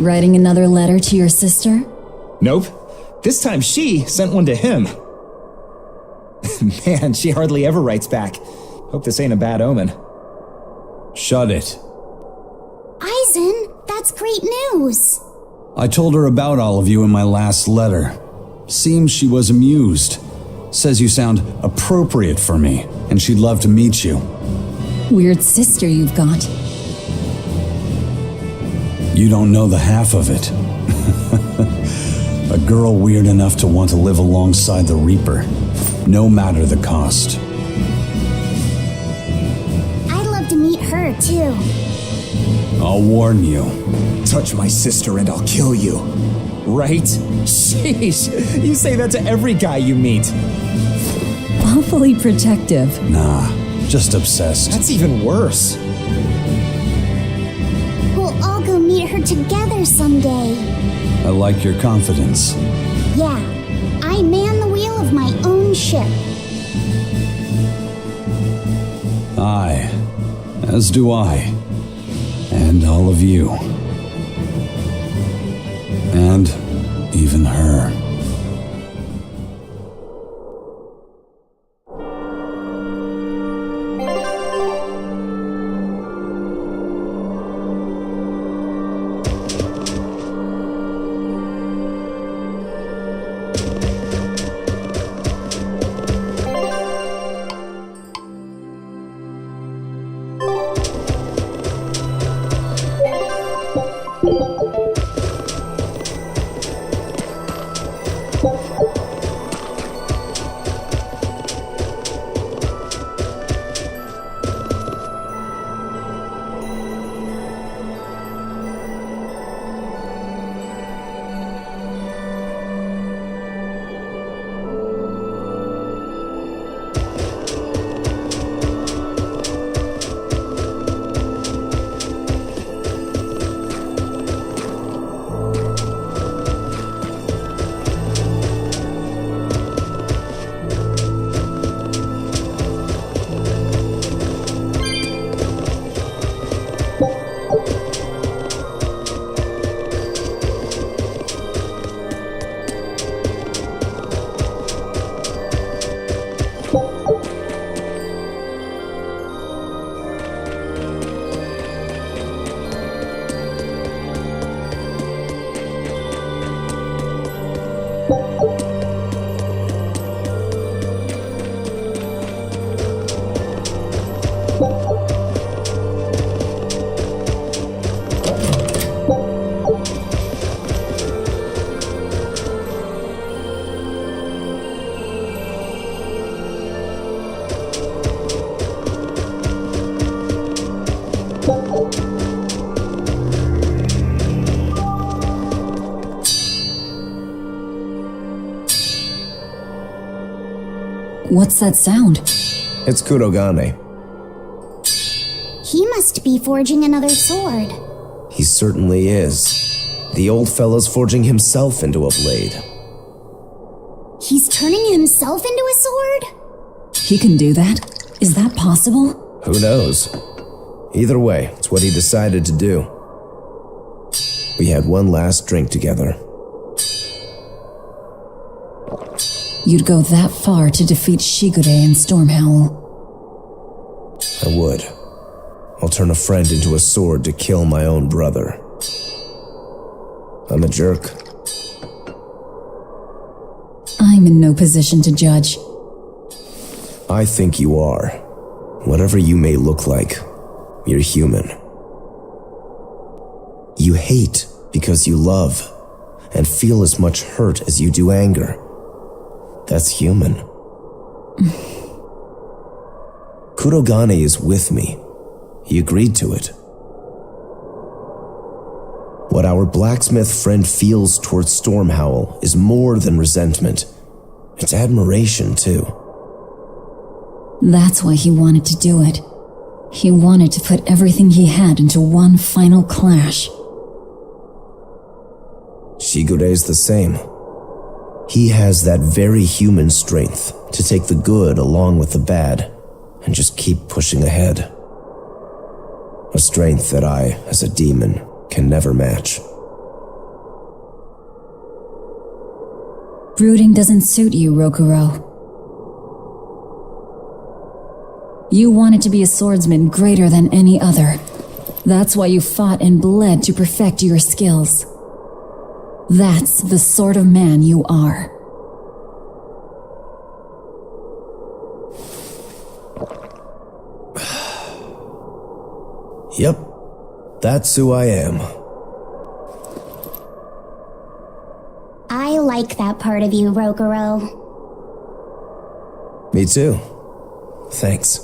Writing another letter to your sister? Nope. This time she sent one to him. Man, she hardly ever writes back. Hope this ain't a bad omen. Shut it. Eisen, that's great news. I told her about all of you in my last letter. Seems she was amused. Says you sound appropriate for me, and she'd love to meet you. Weird sister you've got. You don't know the half of it. A girl weird enough to want to live alongside the Reaper, no matter the cost. I'd love to meet her, too. I'll warn you. Touch my sister and I'll kill you. Right? Sheesh, you say that to every guy you meet. Awfully protective. Nah, just obsessed. That's even worse. We'll all go meet her together someday. I like your confidence. Yeah, I man the wheel of my own ship. Aye, as do I. And all of you. And even her. What's that sound? It's Kurogane. He must be forging another sword. He certainly is. The old fellow's forging himself into a blade. He's turning himself into a sword? He can do that? Is that possible? Who knows? Either way, it's what he decided to do. We had one last drink together. You'd go that far to defeat Shigure and Stormhowl. I would. I'll turn a friend into a sword to kill my own brother. I'm a jerk. I'm in no position to judge. I think you are. Whatever you may look like, you're human. You hate because you love, and feel as much hurt as you do anger. That's human. Kurogane is with me. He agreed to it. What our blacksmith friend feels towards Stormhowl is more than resentment. It's admiration, too. That's why he wanted to do it. He wanted to put everything he had into one final clash. Shigure's the same. He has that very human strength to take the good along with the bad and just keep pushing ahead. A strength that I, as a demon, can never match. Brooding doesn't suit you, Rokuro. You wanted to be a swordsman greater than any other. That's why you fought and bled to perfect your skills. That's the sort of man you are. Yep, that's who I am. I like that part of you, Rokuro. Me too. Thanks.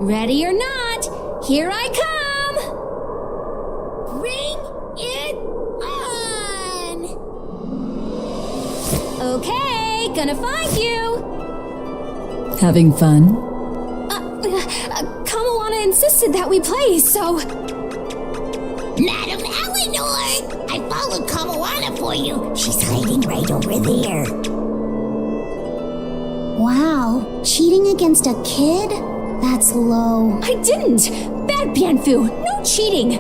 Ready or not, here I come! Bring it on! Okay, gonna find you! Having fun? Kamawana insisted that we play, so... Madam Eleanor! I followed Kamawana for you. She's hiding right over there. Wow, cheating against a kid? That's low. I didn't! Bad Bianfu, no cheating!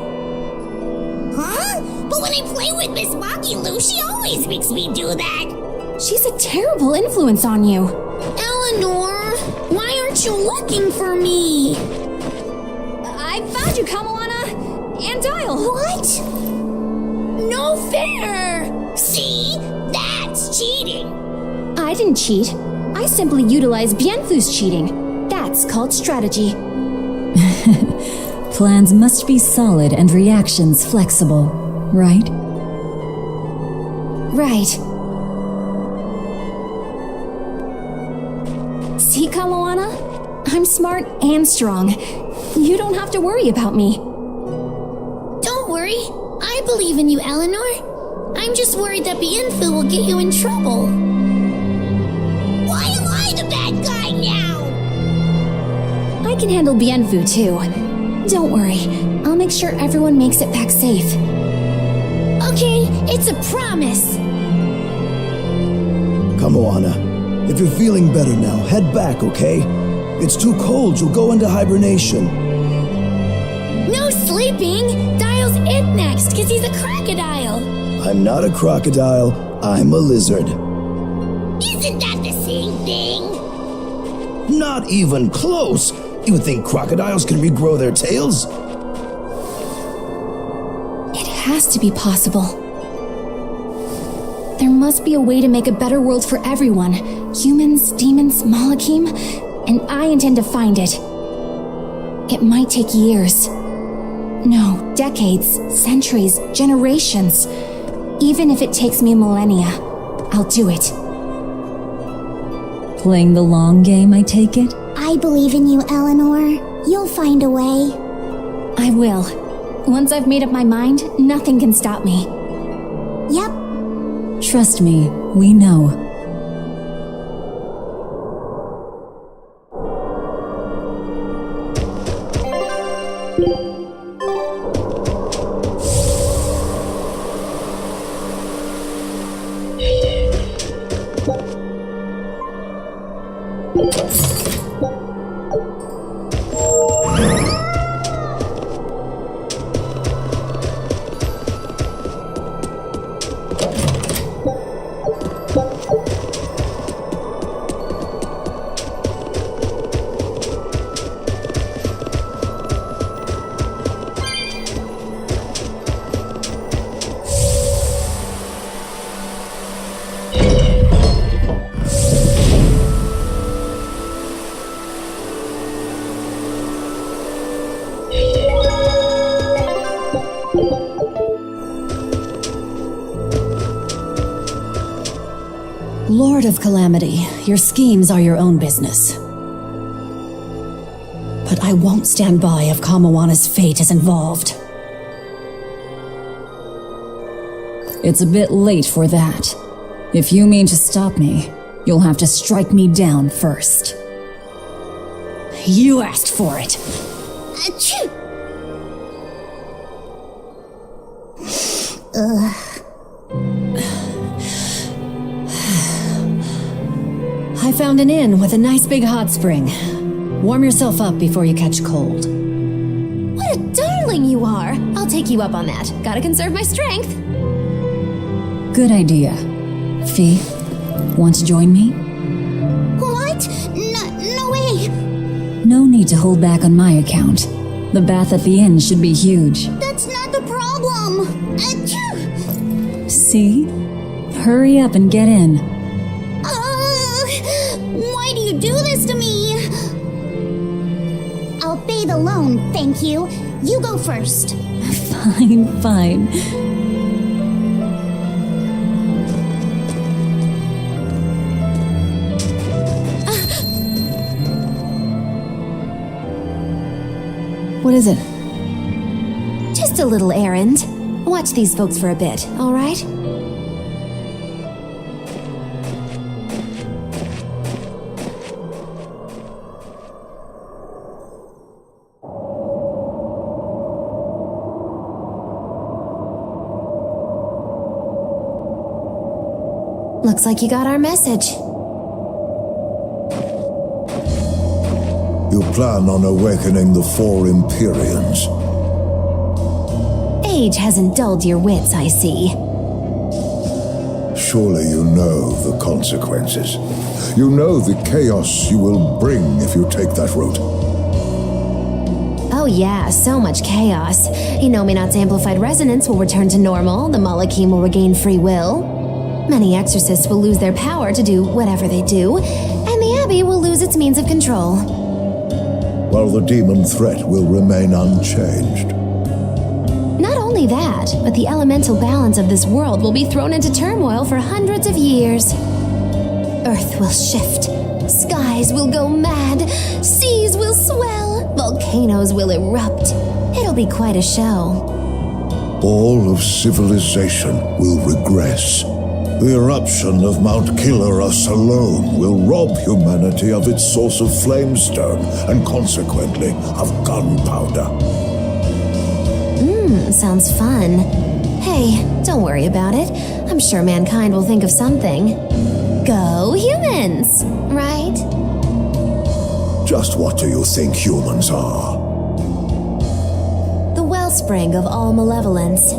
Huh? But when I play with Miss Makilu, she always makes me do that. She's a terrible influence on you. Eleanor, why aren't you looking for me? I found you, Kamawana! And Dial! What? No fair! See? That's cheating! I didn't cheat. I simply utilized Bianfu's cheating. That's called strategy. Plans must be solid and reactions flexible, right? Right. See, Kamawana? I'm smart and strong. You don't have to worry about me. Don't worry. I believe in you, Eleanor. I'm just worried that Bienfu will get you in trouble. Why am I the bad guy now? I can handle Bienfu too. Don't worry, I'll make sure everyone makes it back safe. Okay, it's a promise. Kamawana, if you're feeling better now, head back, okay? It's too cold, you'll go into hibernation. No sleeping! Dial's it next, because he's a crocodile. I'm not a crocodile, I'm a lizard. Isn't that the same thing? Not even close! You would think crocodiles can regrow their tails? It has to be possible. There must be a way to make a better world for everyone. Humans, demons, Malakim, and I intend to find it. It might take years. No, decades, centuries, generations. Even if it takes me millennia, I'll do it. Playing the long game, I take it? I believe in you, Eleanor. You'll find a way. I will. Once I've made up my mind, nothing can stop me. Yep. Trust me, we know. Lord of Calamity, your schemes are your own business. But I won't stand by if Kamawana's fate is involved. It's a bit late for that. If you mean to stop me, you'll have to strike me down first. You asked for it. Achoo! I found an inn with a nice big hot spring. Warm yourself up before you catch cold. What a darling you are! I'll take you up on that. Gotta conserve my strength. Good idea. Fee, want to join me? What? No way! No need to hold back on my account. The bath at the inn should be huge. That's not the problem! Achoo! See? Hurry up and get in. Why do you do this to me? I'll bathe alone, thank you. You go first. Fine. What is it? Just a little errand. Watch these folks for a bit, all right? Looks like you got our message. You plan on awakening the four Empyreans. Age hasn't dulled your wits, I see. Surely you know the consequences. You know the chaos you will bring if you take that route. Oh yeah, so much chaos. Inominat's amplified resonance will return to normal, the Malachim will regain free will. Many exorcists will lose their power to do whatever they do, and the Abbey will lose its means of control. While the demon threat will remain unchanged. Not only that, but the elemental balance of this world will be thrown into turmoil for hundreds of years. Earth will shift, skies will go mad, seas will swell, volcanoes will erupt. It'll be quite a show. All of civilization will regress. The eruption of Mount Kilorus alone will rob humanity of its source of flamestone and consequently of gunpowder. Sounds fun. Hey, don't worry about it. I'm sure mankind will think of something. Go humans, right? Just what do you think humans are? The wellspring of all malevolence.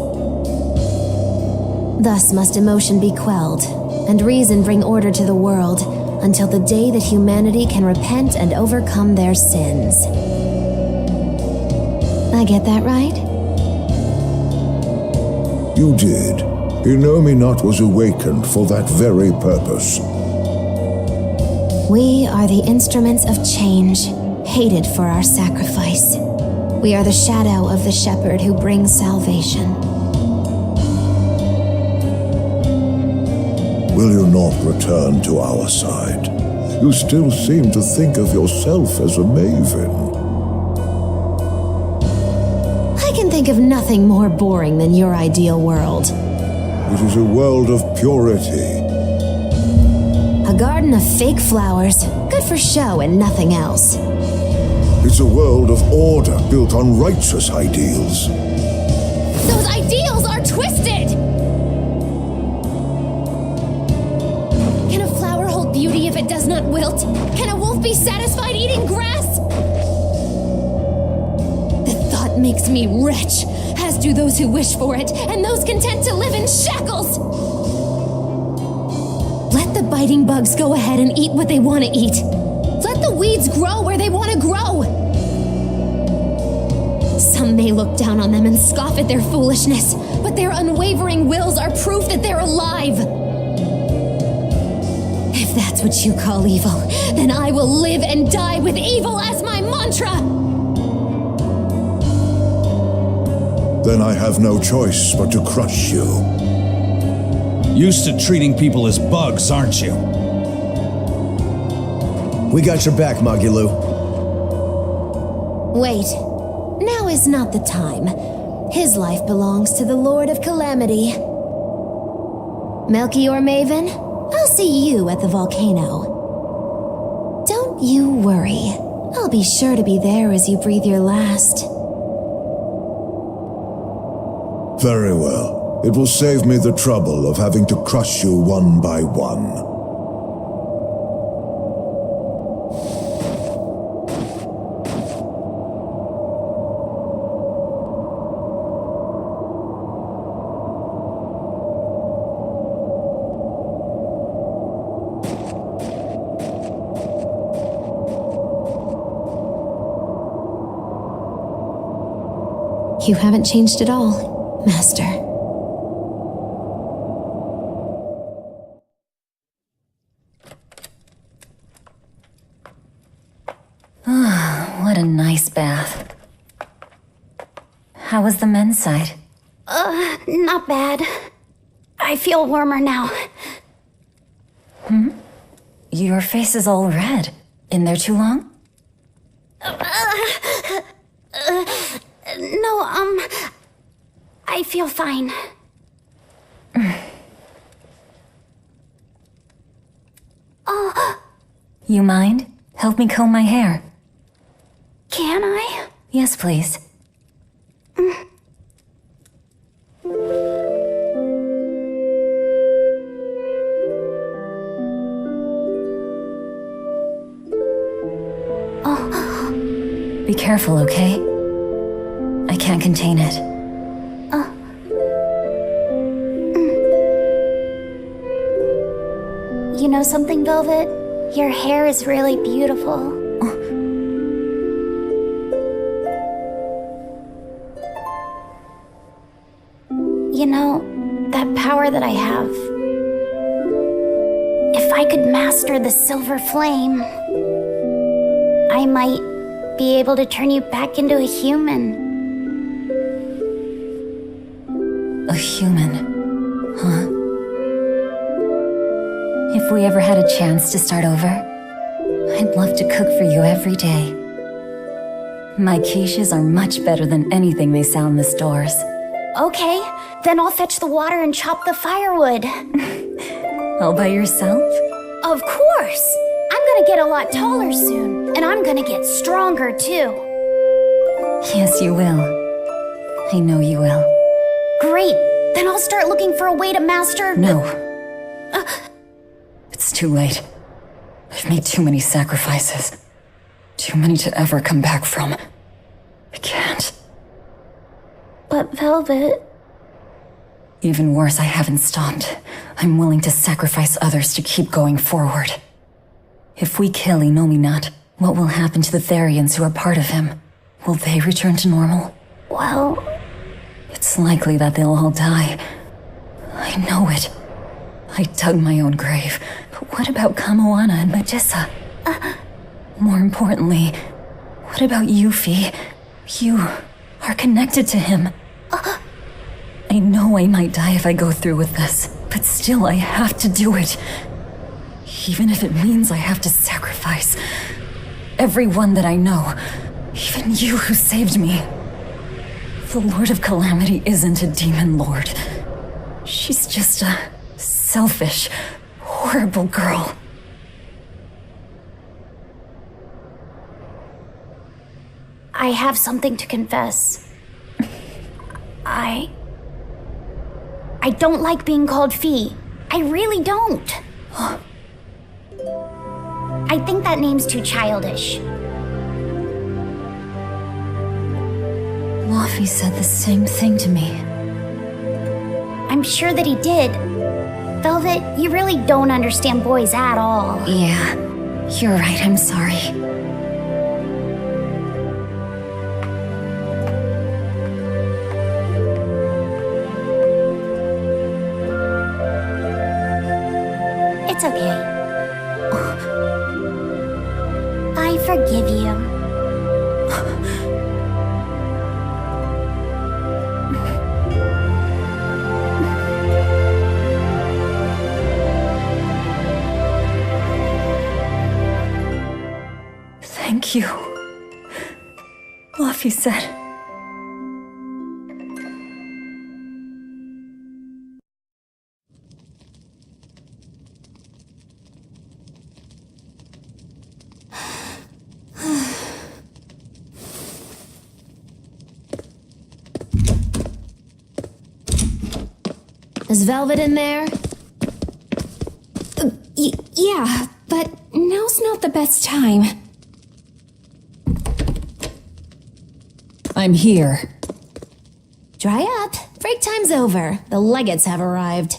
Thus must emotion be quelled, and reason bring order to the world, until the day that humanity can repent and overcome their sins. I get that right? You did. Inominat was awakened for that very purpose. We are the instruments of change, hated for our sacrifice. We are the shadow of the shepherd who brings salvation. Will you not return to our side? You still seem to think of yourself as a maven. I can think of nothing more boring than your ideal world. It is a world of purity. A garden of fake flowers, good for show and nothing else. It's a world of order built on righteous ideals. Those ideals are twisted! Can a flower hold beauty if it does not wilt? Can a wolf be satisfied eating grass? The thought makes me rich, as do those who wish for it, and those content to live in shackles! Let the biting bugs go ahead and eat what they want to eat. Let the weeds grow where they want to grow. Some may look down on them and scoff at their foolishness, but their unwavering wills are proof that they're alive. If that's what you call evil, then I will live and die with evil as my mantra! Then I have no choice but to crush you. Used to treating people as bugs, aren't you? We got your back, Magilou. Wait. Now is not the time. His life belongs to the Lord of Calamity. Melchior Maven, I'll see you at the volcano. Don't you worry. I'll be sure to be there as you breathe your last. Very well. It will save me the trouble of having to crush you one by one. You haven't changed at all, Master. What a nice bath. How was the men's side? Not bad. I feel warmer now. Your face is all red. In there too long? No, I feel fine. You mind? Help me comb my hair. Can I? Yes, please. Be careful, okay? I can't contain it. You know something, Velvet? Your hair is really beautiful. You know, that power that I have. If I could master the silver flame, I might be able to turn you back into a human. A human, huh? If we ever had a chance to start over, I'd love to cook for you every day. My quiches are much better than anything they sell in the stores. Okay, then I'll fetch the water and chop the firewood. All by yourself? Of course! I'm gonna get a lot taller soon, and I'm gonna get stronger too. Yes, you will. I know you will. Great! Then I'll start looking for a way to master... No. It's too late. I've made too many sacrifices. Too many to ever come back from. I can't. But Velvet... Even worse, I haven't stopped. I'm willing to sacrifice others to keep going forward. If we kill Inominat, what will happen to the Therians who are part of him? Will they return to normal? Well... It's likely that they'll all die. I know it. I dug my own grave. But what about Kamoana and Majissa? More importantly, what about you, Fee? You are connected to him. I know I might die if I go through with this, but still I have to do it. Even if it means I have to sacrifice everyone that I know, even you who saved me. The Lord of Calamity isn't a demon lord. She's just a selfish, horrible girl. I have something to confess. I don't like being called Fee. I really don't. I think that name's too childish. Laufey said the same thing to me. I'm sure that he did. Velvet, you really don't understand boys at all. Yeah, you're right, I'm sorry. It's okay. I forgive you. you. Luffy said. Is Velvet in there? Yeah, but now's not the best time. I'm here. Dry up. Break time's over. The legates have arrived.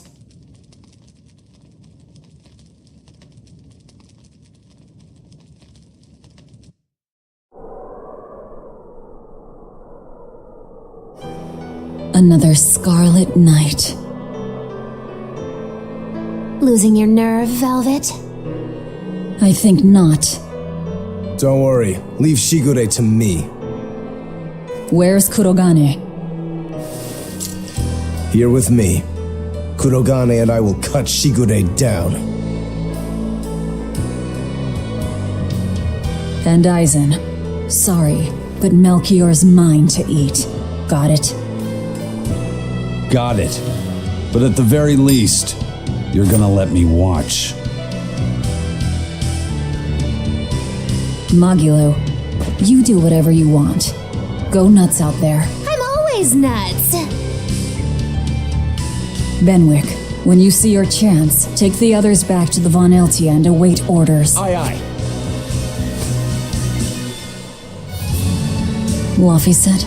Another scarlet night. Losing your nerve, Velvet? I think not. Don't worry, leave Shigure to me. Where's Kurogane? Here with me. Kurogane and I will cut Shigure down. And Aizen. Sorry, but Melchior's mine to eat. Got it? Got it. But at the very least, you're gonna let me watch. Magilo, you do whatever you want. Go nuts out there. I'm always nuts. Benwick, when you see your chance, take the others back to the Von Eltia and await orders. Aye, aye. Luffy said.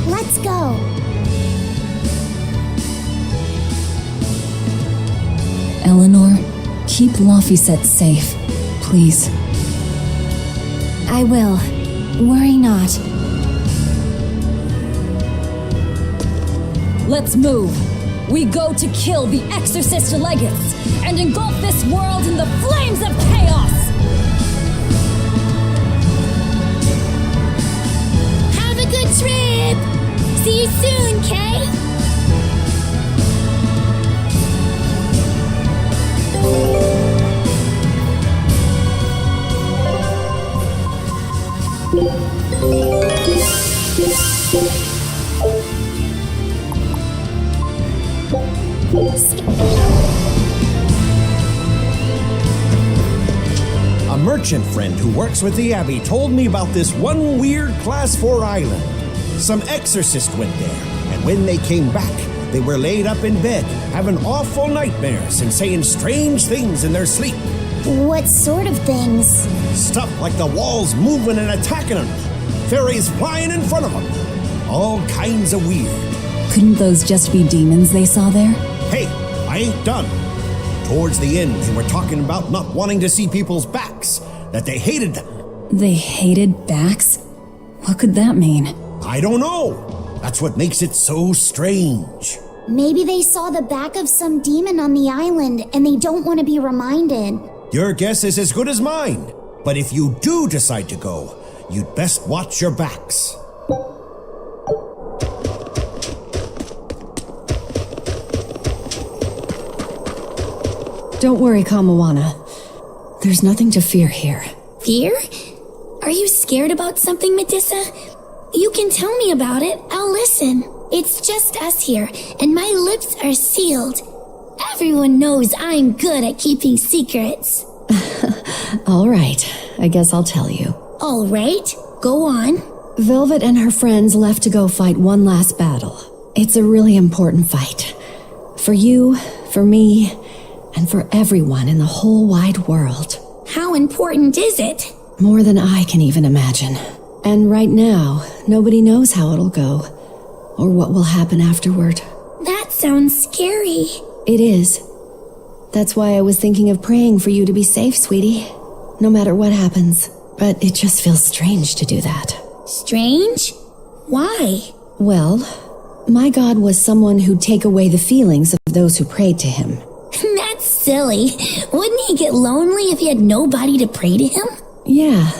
Let's go. Eleanor, keep Laphicet safe, please. I will. Worry not. Let's move. We go to kill the Exorcist legates and engulf this world in the flames of chaos! Have a good trip! See you soon, Kay! A merchant friend who works with the Abbey told me about this one weird Class 4 island. Some exorcist went there, and when they came back, they were laid up in bed, having awful nightmares and saying strange things in their sleep. What sort of things? Stuff like the walls moving and attacking them, fairies flying in front of them. All kinds of weird. Couldn't those just be demons they saw there? Hey, I ain't done. Towards the end, they were talking about not wanting to see people's backs, that they hated them. They hated backs? What could that mean? I don't know. That's what makes it so strange. Maybe they saw the back of some demon on the island and they don't want to be reminded. Your guess is as good as mine. But if you do decide to go, you'd best watch your backs. Don't worry, Kamawana. There's nothing to fear here. Fear? Are you scared about something, Medusa? You can tell me about it. I'll listen. It's just us here, and my lips are sealed. Everyone knows I'm good at keeping secrets. All right, I guess I'll tell you. All right, go on. Velvet and her friends left to go fight one last battle. It's a really important fight. For you, for me, and for everyone in the whole wide world. How important is it? More than I can even imagine. And right now, nobody knows how it'll go, or what will happen afterward. That sounds scary. It is. That's why I was thinking of praying for you to be safe, sweetie. No matter what happens. But it just feels strange to do that. Strange? Why? Well, my God was someone who'd take away the feelings of those who prayed to him. That's silly. Wouldn't he get lonely if he had nobody to pray to him? Yeah,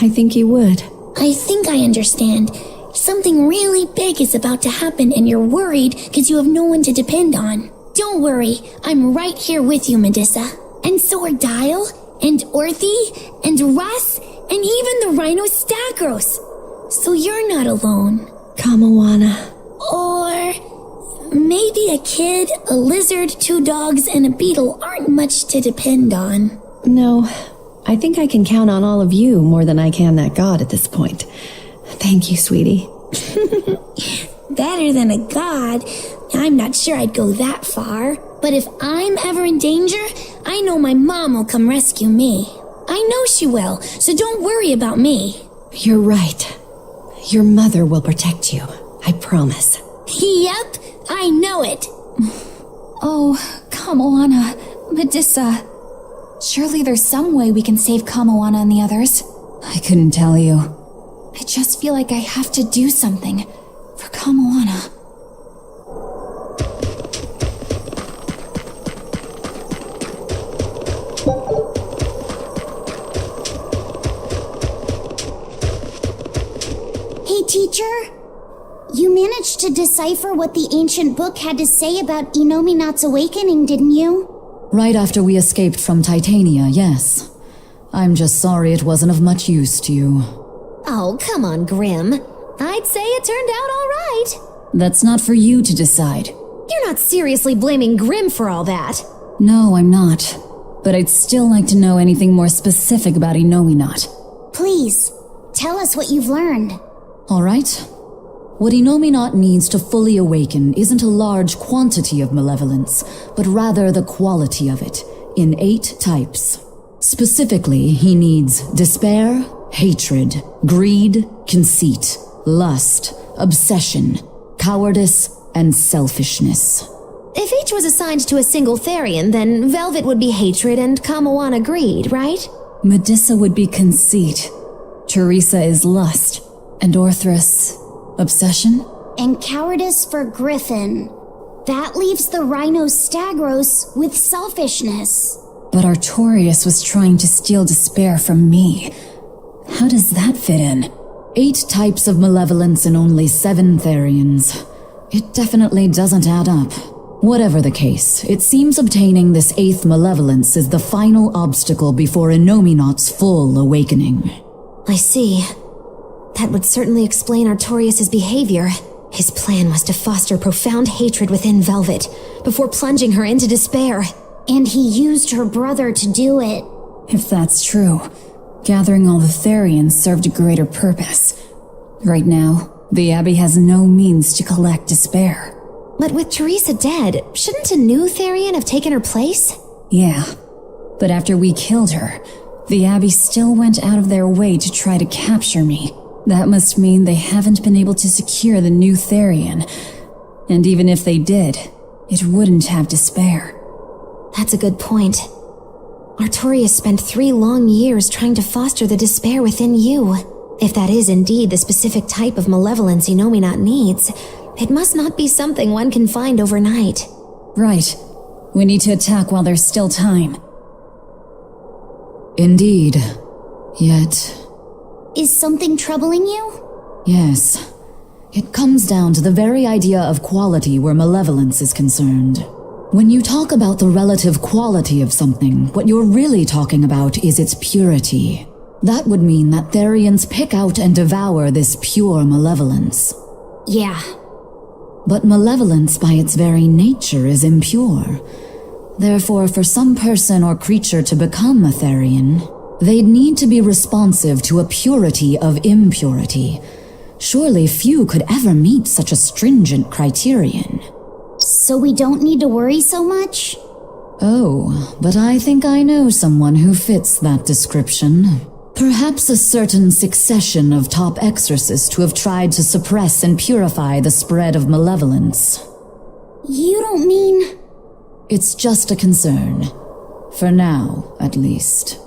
I think he would. I think I understand. Something really big is about to happen and you're worried because you have no one to depend on. Don't worry, I'm right here with you, Medusa. And so are Dial, and Orthy, and Russ, and even the Rhino Stagros. So you're not alone. Kamawana. Or maybe a kid, a lizard, 2 dogs, and a beetle aren't much to depend on. No, I think I can count on all of you more than I can that god at this point. Thank you, sweetie. Better than a god. I'm not sure I'd go that far. But if I'm ever in danger, I know my mom will come rescue me. I know she will, so don't worry about me. You're right. Your mother will protect you. I promise. Yep, I know it. Oh, Kamawana, Medissa. Surely there's some way we can save Kamawana and the others. I couldn't tell you. I just feel like I have to do something for Kamawana. Hey, teacher. You managed to decipher what the ancient book had to say about Inominat's awakening, didn't you? Right after we escaped from Titania, yes. I'm just sorry it wasn't of much use to you. Oh, come on, Grim. I'd say it turned out all right. That's not for you to decide. You're not seriously blaming Grim for all that. No, I'm not. But I'd still like to know anything more specific about Inominat. Please, tell us what you've learned. All right. What Inominat needs to fully awaken isn't a large quantity of malevolence, but rather the quality of it, in 8 types. Specifically, he needs despair, hatred, greed, conceit, lust, obsession, cowardice, and selfishness. If each was assigned to a single Therian, then Velvet would be hatred and Kamawana greed, right? Medissa would be conceit. Teresa is lust. And Orthrus, obsession? And cowardice for Griffin. That leaves the Rhino Stagros with selfishness. But Artorius was trying to steal despair from me. How does that fit in? 8 types of malevolence and only 7 Therians. It definitely doesn't add up. Whatever the case, it seems obtaining this 8th malevolence is the final obstacle before Inominat's full awakening. I see. That would certainly explain Artorius' behavior. His plan was to foster profound hatred within Velvet, before plunging her into despair. And he used her brother to do it. If that's true, gathering all the Therians served a greater purpose. Right now, the Abbey has no means to collect despair. But with Teresa dead, shouldn't a new Therian have taken her place? Yeah, but after we killed her, the Abbey still went out of their way to try to capture me. That must mean they haven't been able to secure the new Therian. And even if they did, it wouldn't have despair. That's a good point. Artorius spent 3 long years trying to foster the despair within you. If that is indeed the specific type of malevolence Inominat needs, it must not be something one can find overnight. Right. We need to attack while there's still time. Indeed. Yet... Is something troubling you? Yes. It comes down to the very idea of quality where malevolence is concerned. When you talk about the relative quality of something, what you're really talking about is its purity. That would mean that Therians pick out and devour this pure malevolence. Yeah. But malevolence by its very nature is impure. Therefore, for some person or creature to become a Therian, they'd need to be responsive to a purity of impurity. Surely few could ever meet such a stringent criterion. So we don't need to worry so much? Oh, but I think I know someone who fits that description. Perhaps a certain succession of top exorcists who have tried to suppress and purify the spread of malevolence. You don't mean... It's just a concern. For now, at least.